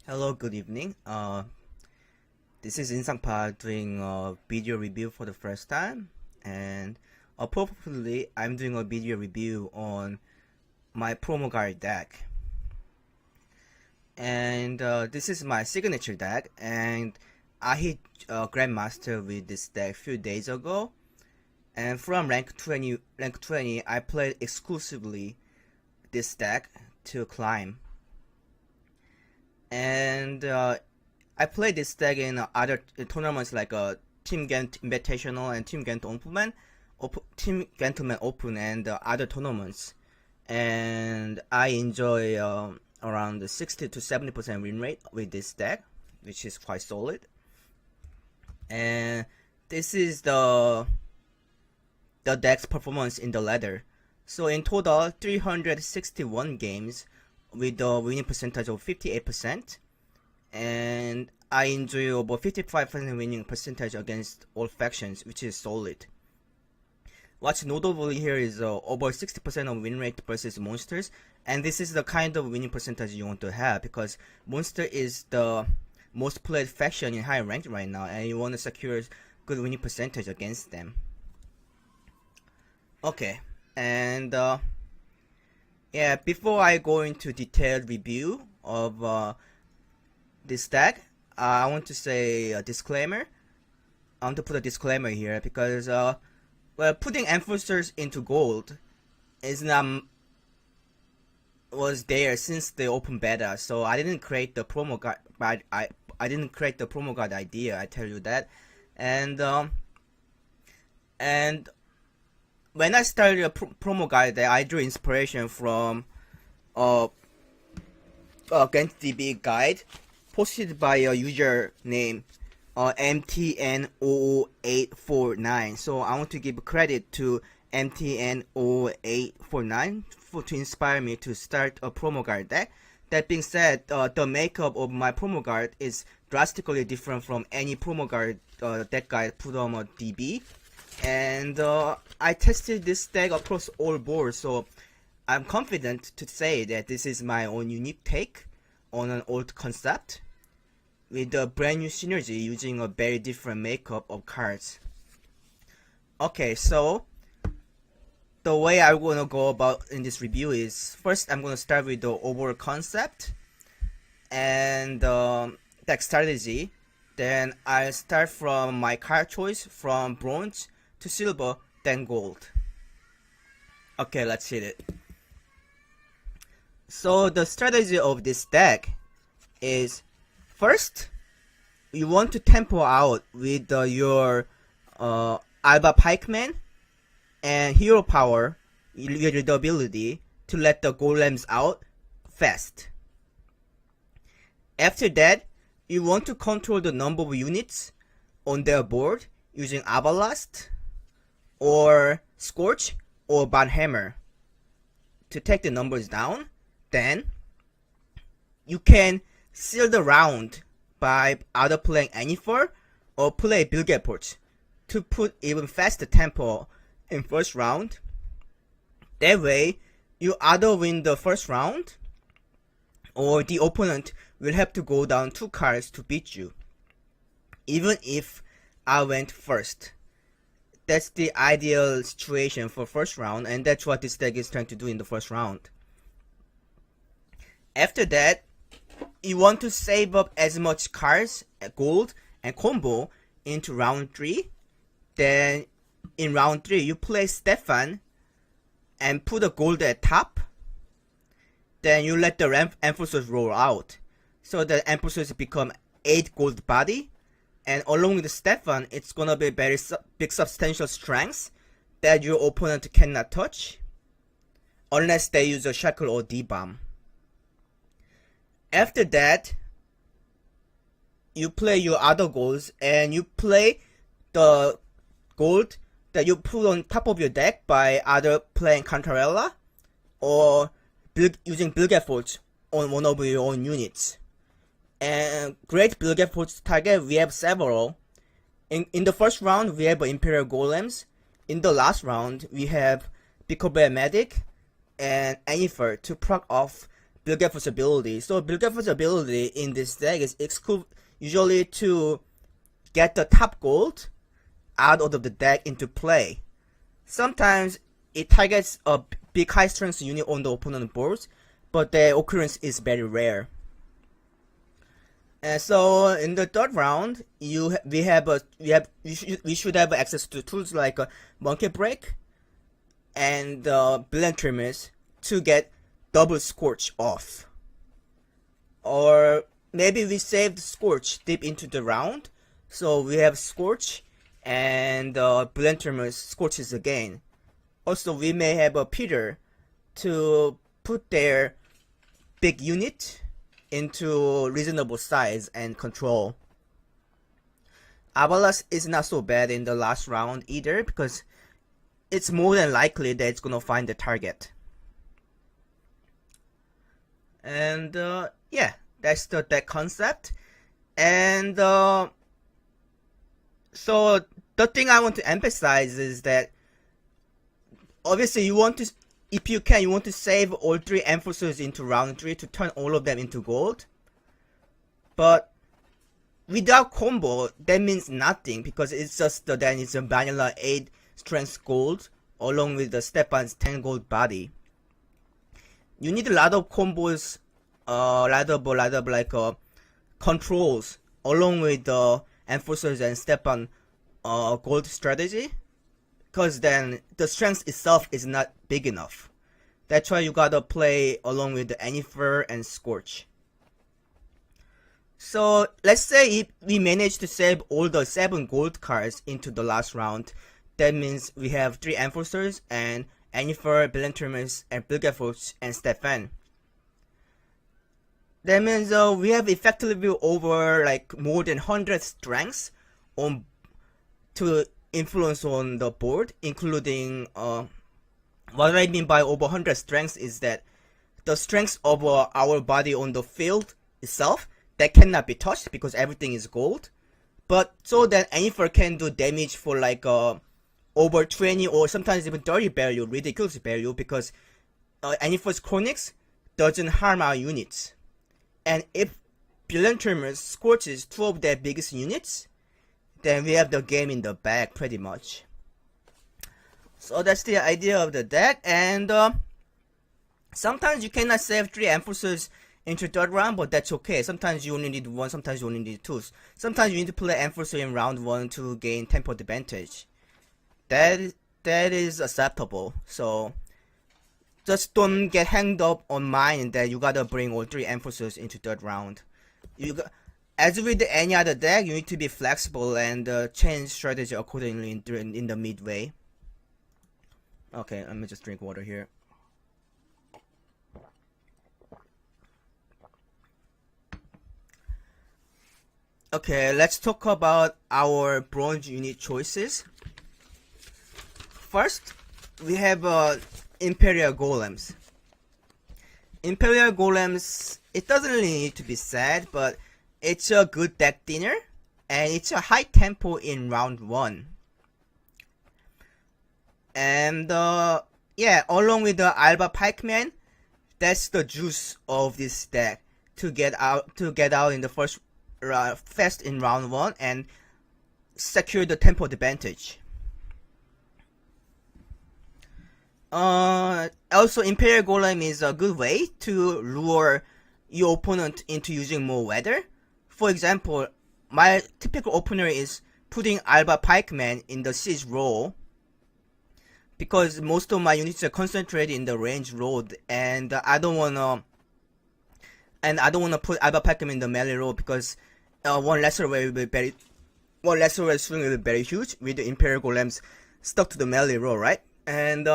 Hello, good evening. This is Insangpa doing a video review for the first time, and appropriately, I'm doing a video review on my Promogaard deck. And this is my signature deck, and I hit Grandmaster with this deck a few days ago. And from rank 20, I played exclusively this deck to climb. And I played this deck in other tournaments like Team Ghent Invitational and Team Ghent Open and other tournaments. And I enjoy around 60 to 70% win rate with this deck, which is quite solid. And this is the deck's performance in the ladder. So in total, 361 games with a winning percentage of 58%, and I enjoy about 55% winning percentage against all factions, which is solid. What's notable here is over 60% of win rate versus monsters, and this is the kind of winning percentage you want to have because monster is the most played faction in high rank right now, and you want to secure good winning percentage against them. Okay, and yeah, before I go into detailed review of this deck, I want to say a disclaimer. I want to put a disclaimer here because well, putting enforcers into gold was there since the open beta, so I didn't create the Promogaard. I didn't create the Promogaard idea. I tell you that, and when I started a Promogaard, I drew inspiration from Gaidsibee guide posted by a user named MTN00849. So I want to give credit to MTN00849 to inspire me to start a Promogaard deck. That being said, the makeup of my Promogaard is drastically different from any Promogaard deck guide put on a DB. And I tested this deck across all boards, so I'm confident to say that this is my own unique take on an old concept with a brand new synergy using a very different makeup of cards. Okay, so the way I'm going to go about in this review is first I'm going to start with the overall concept and deck strategy. Then I'll start from my card choice from bronze to silver, then gold. Okay, let's hit it. So the strategy of this deck is first you want to tempo out with your Alba Pikeman and Hero Power with the ability to let the golems out fast. After that, you want to control the number of units on their board using Avalast or Scorch or Banhammer to take the numbers down. Then you can seal the round by either playing Anifer or play Bilgeport to put even faster tempo in first round. That way you either win the first round or the opponent will have to go down 2 cards to beat you, even if I went first. That's the ideal situation for first round, and that's what this deck is trying to do in the first round. After that, you want to save up as much cards, gold, and combo into round 3. Then in round 3, you play Stefan and put a gold at top. Then you let the enforcers roll out. So the enforcers become 8 gold body. And along with the Stefan, it's gonna be very big substantial strengths that your opponent cannot touch unless they use a Shackle or D-Bomb. After that, you play your other golds and you play the gold that you put on top of your deck by either playing Cantarella or using Bilgeport on one of your own units. And great Bilgeport target, we have several. In the first round, we have Imperial Golems. In the last round, we have Bicobel Medic and Anifer to proc off Bilgefort's ability. So Bilgefort's ability in this deck is usually to get the top gold out of the deck into play. Sometimes it targets a big high strength unit on the opponent's board, but the occurrence is very rare. And so in the third round, we should have access to tools like Monkey Break and Brilliant Trimmers to get double Scorch off. Or maybe we saved Scorch deep into the round, so we have Scorch and Brilliant Trimmers Scorches again. Also, we may have a Peter to put their big unit into reasonable size and control. Avalas is not so bad in the last round either, because it's more than likely that it's gonna find the target. And yeah, that's the deck concept. And so the thing I want to emphasize is that obviously you want to, if you can, you want to save all 3 Enforcers into round 3 to turn all of them into gold. But without combo, that means nothing, because it's just then it's a vanilla 8 strength gold along with the Stefan's 10 gold body. You need a lot of combos, a lot of like controls along with the Enforcers and Stefan gold strategy, because then the strength itself is not big enough. That's why you gotta play along with the Enifer and Scorch. So let's say if we manage to save all the 7 gold cards into the last round, that means we have 3 Enforcers and Enifer, Brilliant Trimmers, and Bilgefort and Stefan. That means we have effectively over like more than 100 strengths on to influence on the board, including what I mean by over 100 strengths is that the strengths of our body on the field itself that cannot be touched because everything is gold, but so that Enifer can do damage for like over 20 or sometimes even 30 value, ridiculous value, because Enifer's Chronics doesn't harm our units. And if Brilliant Trimmers scorches 2 of their biggest units, then we have the game in the bag pretty much. So that's the idea of the deck. And sometimes you cannot save 3 Enforcers into 3rd round, but that's okay. Sometimes you only need 1, sometimes you only need 2. Sometimes you need to play Enforcer in round 1 to gain tempo advantage. That is acceptable. So just don't get hanged up on mine that you gotta bring all 3 Enforcers into 3rd round. As with any other deck, you need to be flexible and change strategy accordingly in the midway. Okay, let me just drink water here. Okay, let's talk about our bronze unit choices. First, we have Imperial Golems. Imperial Golems, it doesn't really need to be said, but it's a good deck dinner, and it's a high tempo in round 1. And yeah, along with the Alba Pikeman, that's the juice of this deck to get out in the first fast in round 1 and secure the tempo advantage. Also, Imperial Golem is a good way to lure your opponent into using more weather. For example, my typical opener is putting Alba Pikeman in the siege role, because most of my units are concentrated in the range road, and I don't wanna put Alba Pikeman in the melee role, because one lesser wave swing will be very huge with the Imperial Golems stuck to the melee role, right? And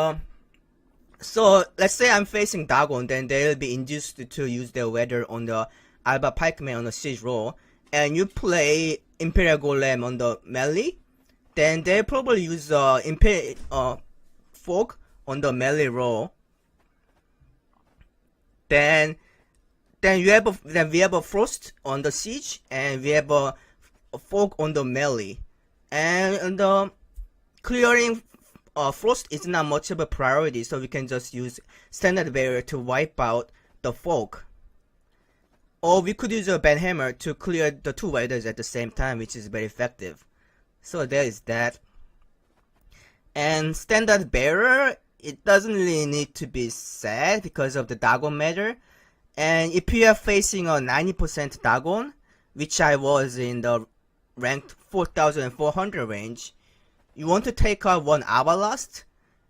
so let's say I'm facing Dagon, then they'll be induced to use their weather on the Alba Pikeman on the siege roll, and you play Imperial Golem on the melee, then they'll probably use Fog on the melee roll. Then we have a Frost on the siege, and we have a Fog on the melee, and clearing Frost is not much of a priority, so we can just use standard barrier to wipe out the folk. Or we could use a band hammer to clear the two riders at the same time, which is very effective. So there is that. And standard bearer, it doesn't really need to be said because of the Dagon measure. And if you are facing a 90% Dagon, which I was in the ranked 4400 range, you want to take out one Abalast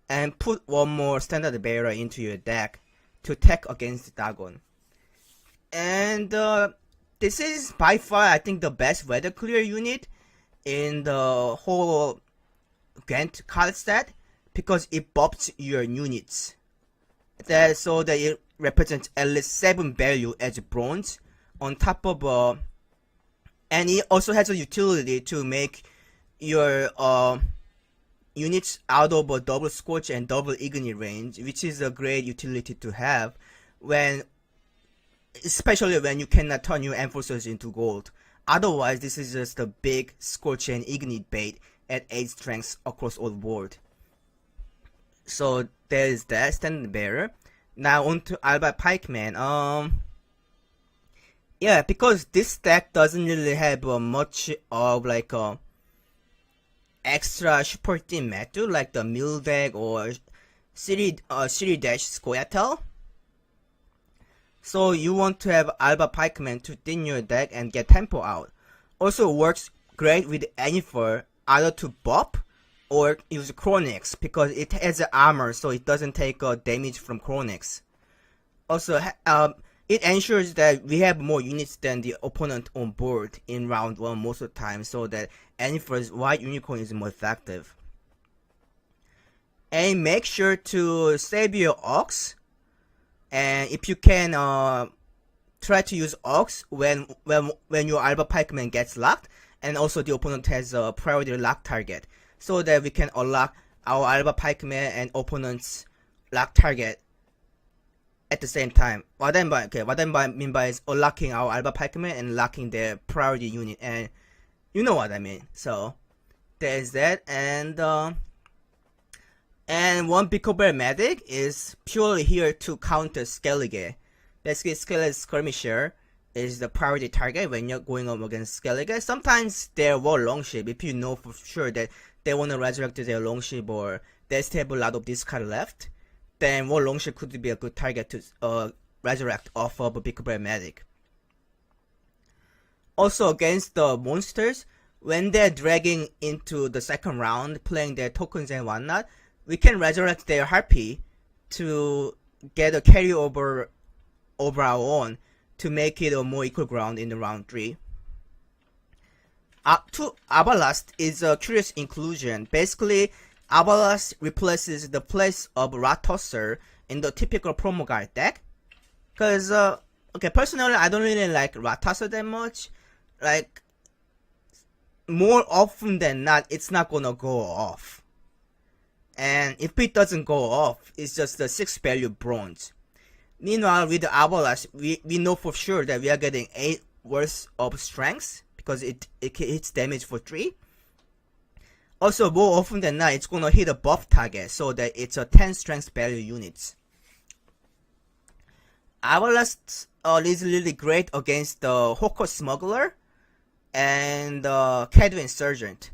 and put one more standard bearer into your deck to attack against Dagon. And this is by far, I think, the best weather clear unit in the whole Gwent card set because it buffs your units. So that it represents at least 7 value as bronze on top of and it also has a utility to make your units out of a double scorch and double igni range, which is a great utility to have when, especially when you cannot turn your enforcers into gold. Otherwise, this is just a big scorch and igni bait at 8 strengths across all board. So there is that standard bearer. Now on to Alba Pikeman. Yeah, because this deck doesn't really have much of like extra super team method like the mill deck or City Dash Scoia'tael. So you want to have Alba Pikeman to thin your deck and get tempo out. Also works great with Ennifer, either to buff or use Chronix because it has armor, so it doesn't take damage from Chronix. Also, it ensures that we have more units than the opponent on board in round 1 most of the time, so that Ennifer's White Unicorn is more effective. And make sure to save your Ox, and if you can, try to use Ox when your Alba Pikeman gets locked, and also the opponent has a priority lock target, so that we can unlock our Alba Pikeman and opponent's lock target at the same time. What I mean by is unlocking our Alba Pikeman and locking their priority unit, and you know what I mean. So there's that, and one Picklebear Medic is purely here to counter Skellige. Basically, Skellige's Skirmisher is the priority target when you're going up against Skellige. Sometimes they're war longship, if you know for sure that they want to resurrect their longship or they still have a lot of discard left, then war longship could be a good target to resurrect off of a Picklebear Medic. Also against the monsters, when they're dragging into the second round, playing their tokens and whatnot, we can resurrect their Harpy to get a carryover over our own to make it a more equal ground in the round 3. Abalast is a curious inclusion. Basically, Abalast replaces the place of Ratosser in the typical Promogaard deck. Cause, okay, personally, I don't really like Ratosser that much. Like, more often than not, it's not gonna go off. And if it doesn't go off, it's just a 6 value bronze. Meanwhile, with the Abalast, we know for sure that we are getting 8 worth of strengths because it hits damage for 3. Also, more often than not, it's gonna hit a buff target, so that it's a 10 strength value units. Abalast is really great against the Hawker Smuggler and Caddo Insurgent.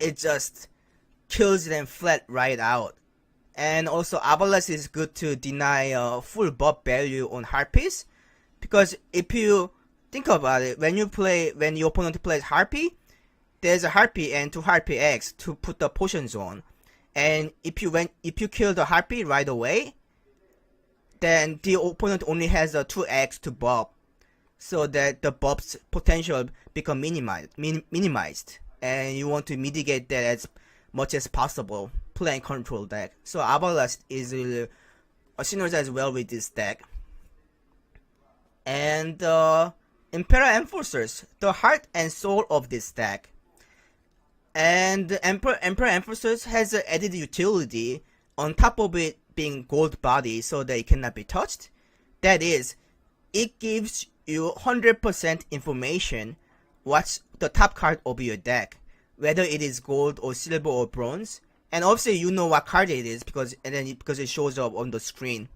It just kills them flat right out. And also, Abalast is good to deny full buff value on Harpies, because if you think about it, when the opponent plays Harpy, there's a Harpy and 2 Harpy eggs to put the potions on, and if you kill the Harpy right away, then the opponent only has 2 eggs to buff, so that the buff's potential become minimized, and you want to mitigate that as much as possible playing control deck. So Abalast is really synergizes well with this deck. And Imperial Enforcers, the heart and soul of this deck. And Emperor Enforcers has an added utility on top of it being gold body, so that it cannot be touched. That is, it gives you 100% information what's the top card of your deck, whether it is gold or silver or bronze, and obviously you know what card it is because it shows up on the screen.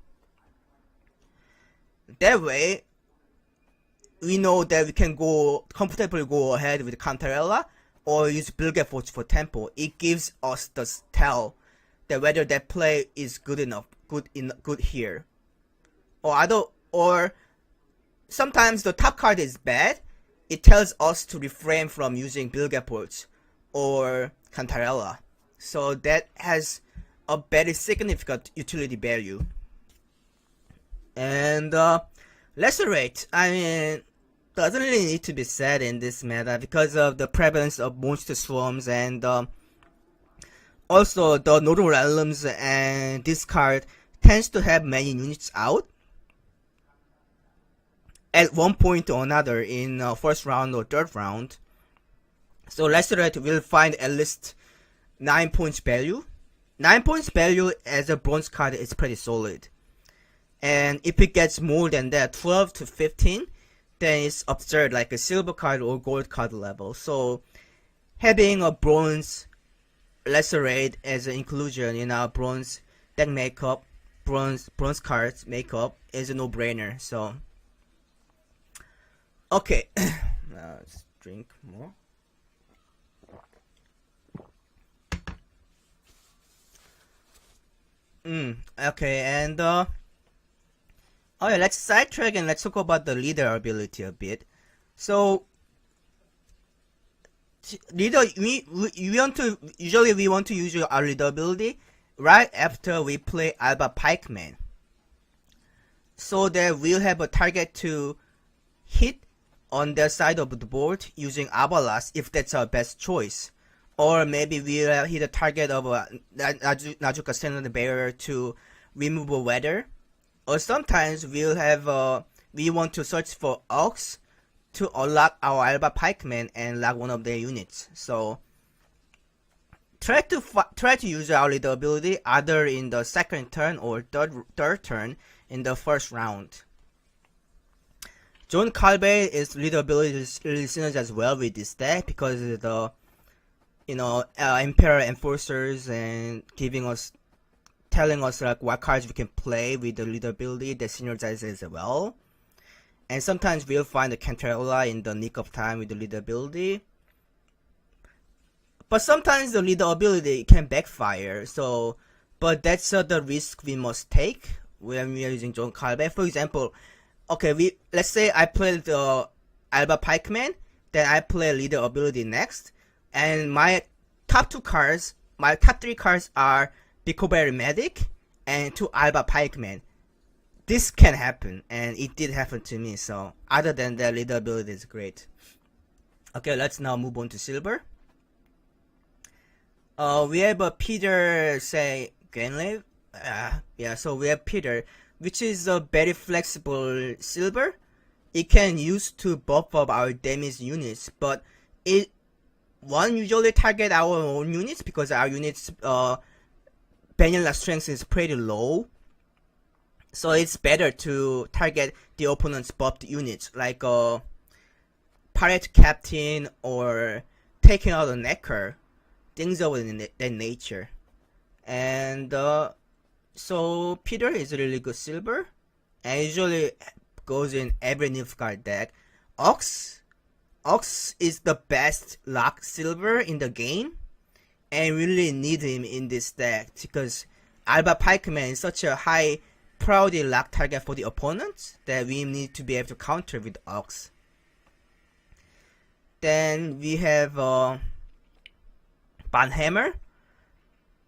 that way we know that we can comfortably go ahead with Cantarella or use Bilge Force for tempo. It gives us the tell that whether that play is good enough, good here, or sometimes the top card is bad. It tells us to refrain from using Bilge Force or Cantarella. So that has a very significant utility value. And Lacerate, I mean, doesn't really need to be said in this meta because of the prevalence of monster swarms and also the Nodal Realms, and this card tends to have many units out at one point or another in first round or third round. So Lacerate will find at least 9 points value. 9 points value as a bronze card is pretty solid. And if it gets more than that, 12 to 15, then it's absurd, like a silver card or gold card level. So having a bronze Lacerate as an inclusion in our bronze deck makeup, bronze cards makeup is a no-brainer. So okay, now let's drink more. Okay, and oh yeah, let's sidetrack and let's talk about the leader ability a bit. So leader, we want to use our leader ability right after we play Alba Pikeman, so that we'll have a target to hit on their side of the board using Abalas if that's our best choice. Or maybe we'll hit a target of a Najuka Standard Bearer to remove a weather. Or sometimes we'll have we want to search for Ox to unlock our Alba Pikeman and lock one of their units. So try to use our leader ability either in the second turn or third turn in the first round. John Calvey is leader ability is really synergizes well with this deck because of the Emperor Enforcers and telling us like what cards we can play with the leader ability that synergizes as well. And sometimes we'll find the Cantarella in the nick of time with the leader ability. But sometimes the leader ability can backfire. But that's the risk we must take when we are using John Calvey. For example, okay, let's say I play the Alba Pikeman, then I play leader ability next. And my top 3 cards are Bicoberry Medic and 2 Alba Pikemen. This can happen, and it did happen to me, so other than that, leader ability is great. Okay, let's now move on to silver. We have a Peter, say, Gwenlev. Yeah, so we have Peter, which is a very flexible silver. It can use to buff up our damage units, but it won't usually target our own units because our units vanilla strength is pretty low. So it's better to target the opponent's buffed units like Pirate Captain or taking out a Necker, things of that nature. And so Peter is a really good silver and usually goes in every Nilfgaard deck. Ox is the best lock silver in the game, and we really need him in this deck because Alba Pikeman is such a high priority lock target for the opponent that we need to be able to counter with Ox. Then we have Banhammer,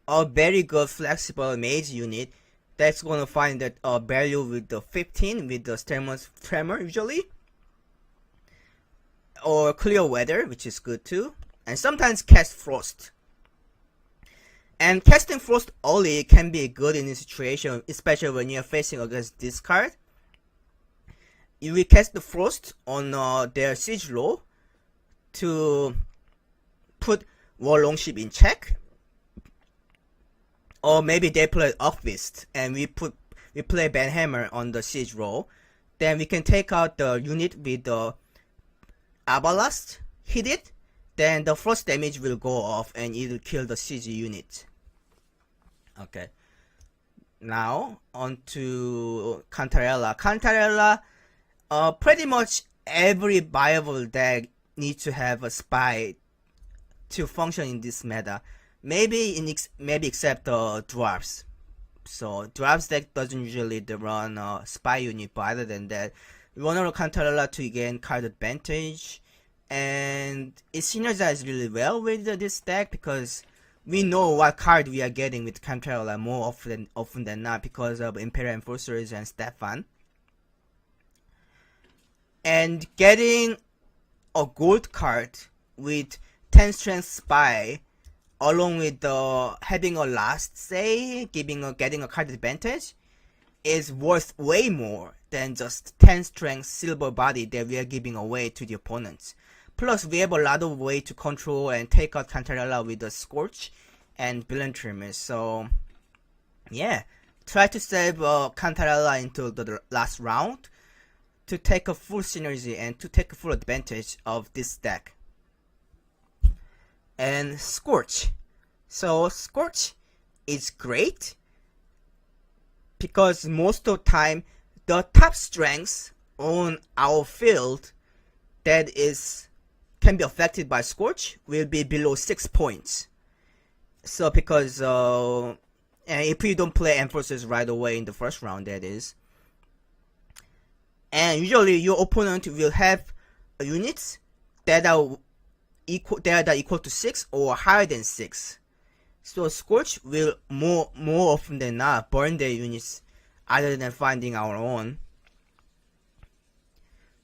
a very good flexible mage unit that's gonna find that value with the 15 with the Tremor usually. Or Clear Weather, which is good too, and sometimes cast Frost. And casting Frost early can be good in this situation, especially when you're facing against this card. You will cast the Frost on their Siege Row to put War Longship in check. Or maybe they play Uffist and we play Banhammer on the Siege Row. Then we can take out the unit with the Abalast, hit it, then the frost damage will go off and it will kill the siege unit. Okay. now onto Cantarella. Cantarella, pretty much every viable deck needs to have a spy to function in this meta. Maybe except dwarves. So dwarves deck doesn't usually run spy unit, but other than that, we want to Cantarella to gain card advantage, and it synergizes really well with this deck because we know what card we are getting with Cantarella more often than not because of Imperial Enforcers and Stefan. And getting a gold card with 10 strength spy along with having a last say, getting a card advantage is worth way more than just 10 strength silver body that we are giving away to the opponents. Plus we have a lot of way to control and take out Cantarella with the Scorch and Villain Trimmers. So yeah, try to save Cantarella into the last round to take a full synergy and to take a full advantage of this deck. And Scorch. So Scorch is great because most of the time the top strengths on our field that can be affected by Scorch will be below 6 points. So because if you don't play Enforcers right away in the first round, that is, and usually your opponent will have units that are equal to 6 or higher than 6. So Scorch will more often than not burn their units other than finding our own.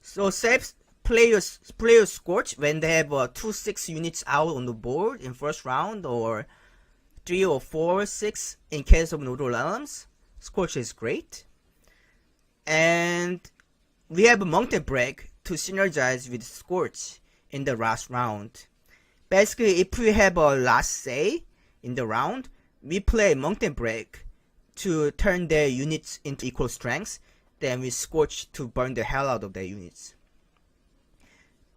So save players Scorch when they have 2-6 units out on the board in first round, or 3 or 4 6 in case of Nodal Realms. Scorch is great. And we have a Mountain Break to synergize with Scorch in the last round. Basically, if we have a last say in the round, we play Mountain Break to turn their units into equal strengths, then we Scorch to burn the hell out of their units.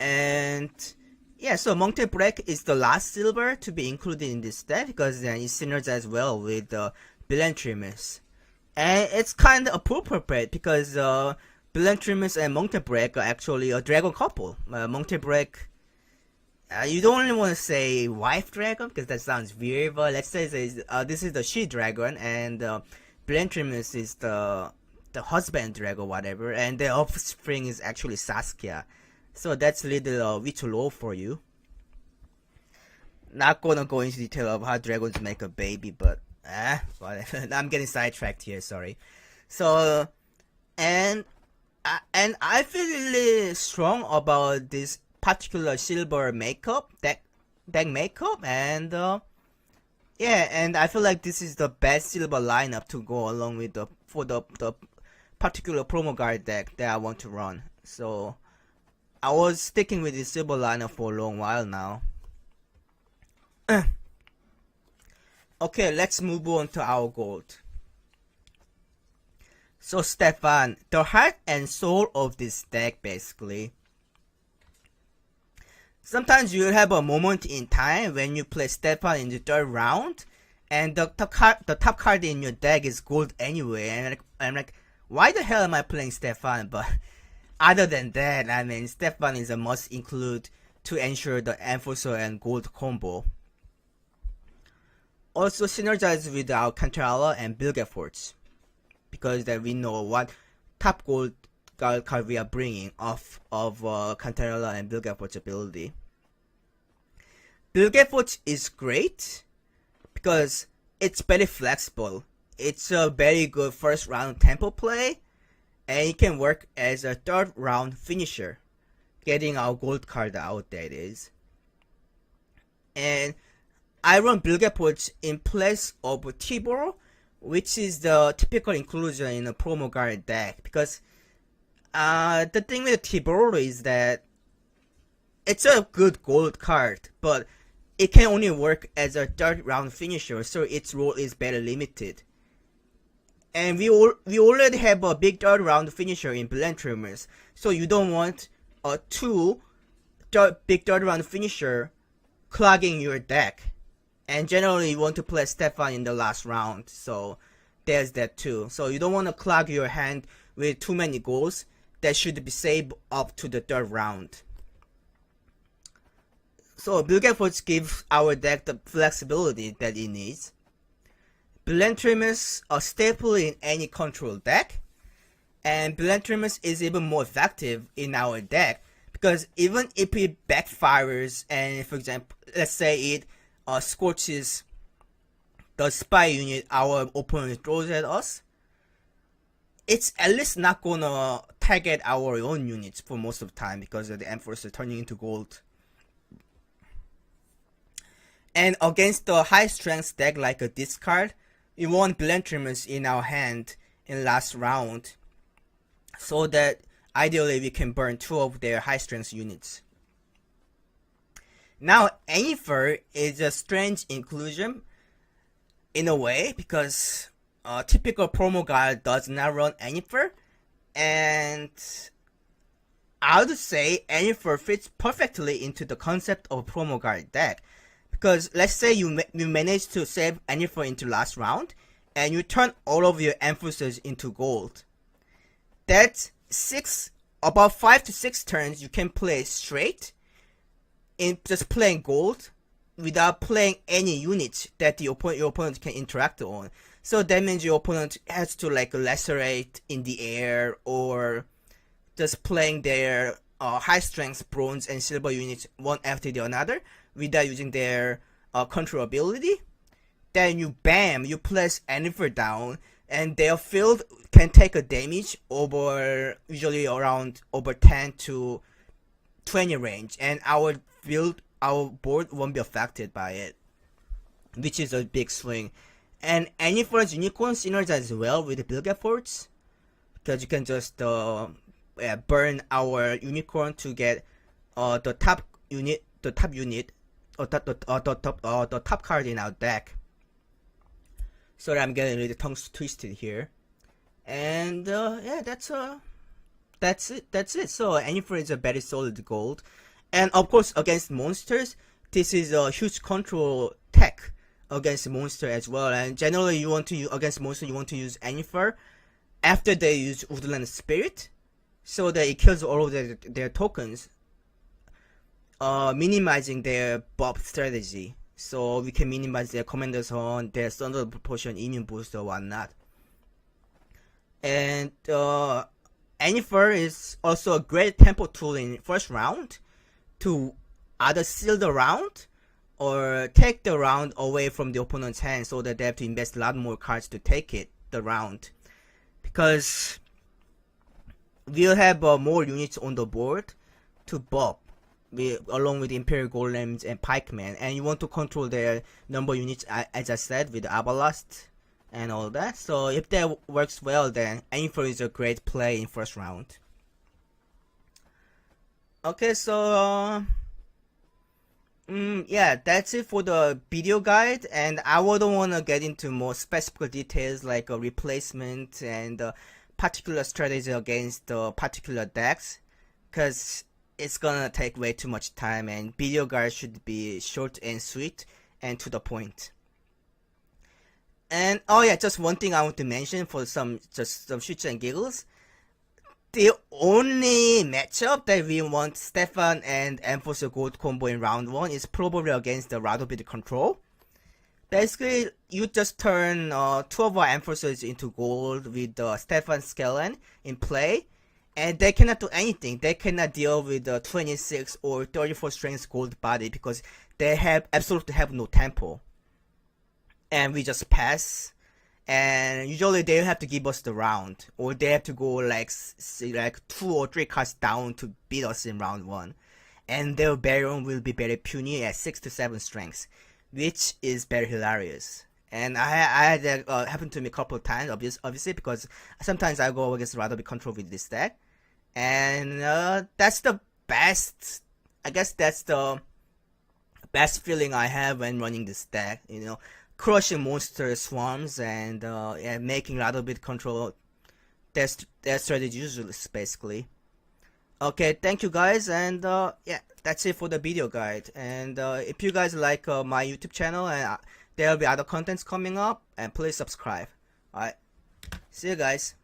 And yeah, so Mountain Break is the last silver to be included in this deck because then it synergizes well with the Villain Trimmers. And it's kind of appropriate because Villain Trimmers and Mountain Break are actually a dragon couple. Mountain Break, you don't really want to say wife dragon because that sounds weird, but let's say this is the she dragon and Villain Trimmers is the husband dragon, whatever, and the offspring is actually Saskia. So that's a little Witch-Lore for you. Not gonna go into detail of how dragons make a baby, but whatever. I'm getting sidetracked here, sorry. So, and I feel really strong about this particular silver deck makeup, and yeah, and I feel like this is the best silver lineup to go along with the particular Promogaard deck that I want to run. So I was sticking with this silver lineup for a long while now. Okay, let's move on to our gold. So Stefan, the heart and soul of this deck basically. Sometimes you'll have a moment in time when you play Stefan in the third round and the top card in your deck is gold anyway, and I'm like, why the hell am I playing Stefan? But other than that, I mean, Stefan is a must include to ensure the Enforcer and gold combo. Also synergize with our Cantarella and Bilgeforts, because then we know what top gold card we are bringing off of Cantarella and Bilgefort's ability. Bilgefort is great because it's very flexible. It's a very good first round tempo play, and it can work as a third round finisher, getting our gold card out, that is. And I run Bilgefort in place of Tibor, which is the typical inclusion in a Promogaard deck, because the thing with Tibor is that it's a good gold card, but it can only work as a third round finisher, so its role is very limited. And we already have a big third round finisher in Villain Trimmers, so you don't want a big third round finisher clogging your deck. And generally you want to play Stefan in the last round, so there's that too. So you don't want to clog your hand with too many goals that should be saved up to the third round. So Billiard Forts gives our deck the flexibility that it needs. Brilliantremus are staple in any control deck, and Brilliantremus is even more effective in our deck because even if it backfires and, for example, let's say it scorches the spy unit our opponent throws at us, it's at least not gonna target our own units for most of the time because of the Enforcer turning into gold. And against the high strength deck like a discard, we want Brilliantremus in our hand in last round so that ideally we can burn 2 of their high strength units. Now Enfer is a strange inclusion in a way because typical Promogaard does not run Enfer, and I would say Enfer fits perfectly into the concept of a Promogaard deck. Because let's say you manage to save Enfer into last round, and you turn all of your Enforcers into gold. That's about 5 to 6 turns you can play straight in just playing gold without playing any units that your opponent can interact on. So that means your opponent has to like lacerate in the air or just playing their high strength bronze and silver units one after the another without using their control ability. Then you place Enfer down, and their field can take a damage over usually around over 10 to 20 range, and our board won't be affected by it, which is a big swing. And Enfer's Unicorn synergizes well with the Billiard Forts because you can just burn our Unicorn to get the top card in our deck. Sorry, I'm getting really tongue twisted here. And yeah, that's it. So Enfer is a very solid gold, and of course against monsters, this is a huge control tech against monster as well. And generally, you want to use against monster, you want to use Enfer after they use Woodland Spirit, so that it kills all of their tokens, minimizing their buff strategy. So we can minimize their Commander's Horn, their Thunder Potion, Immune Boost, or whatnot. And Enfer is also a great tempo tool in first round to either seal the round or take the round away from the opponent's hand, so that they have to invest a lot more cards to take the round. Because we'll have more units on the board to buff, along with Imperial Golems and Pikemen, and you want to control their number of units, as I said, with Abalast and all that. So if that works well, then Enfer is a great play in first round. Okay, so yeah, that's it for the video guide, and I wouldn't want to get into more specific details like a replacement and particular strategy against particular decks, because it's gonna take way too much time, and video guide should be short and sweet and to the point. And oh yeah, just one thing I want to mention for some shits and giggles. The only matchup that we want Stefan and Enforcer Gold combo in round 1 is probably against the Radovid Control. Basically, you just turn 2 of our Enforcers into gold with Stefan Skellen in play, and they cannot do anything. They cannot deal with the 26 or 34 strength gold body because they absolutely have no tempo. And we just pass. And usually they have to give us the round, or they have to go like 2 or 3 cards down to beat us in round 1. And their Baron will be very puny at 6 to 7 strengths, which is very hilarious. And I had that happen to me a couple of times, obviously, because sometimes I go against Radovid Control with this deck. And that's the best, I guess that's the best feeling I have when running this deck, you know. Crushing monster swarms and yeah, making Radovid Control their strategy usually, basically. Okay, thank you guys, and yeah, that's it for the video guide. And if you guys like my YouTube channel, and there will be other contents coming up, and please subscribe. Alright, see you guys.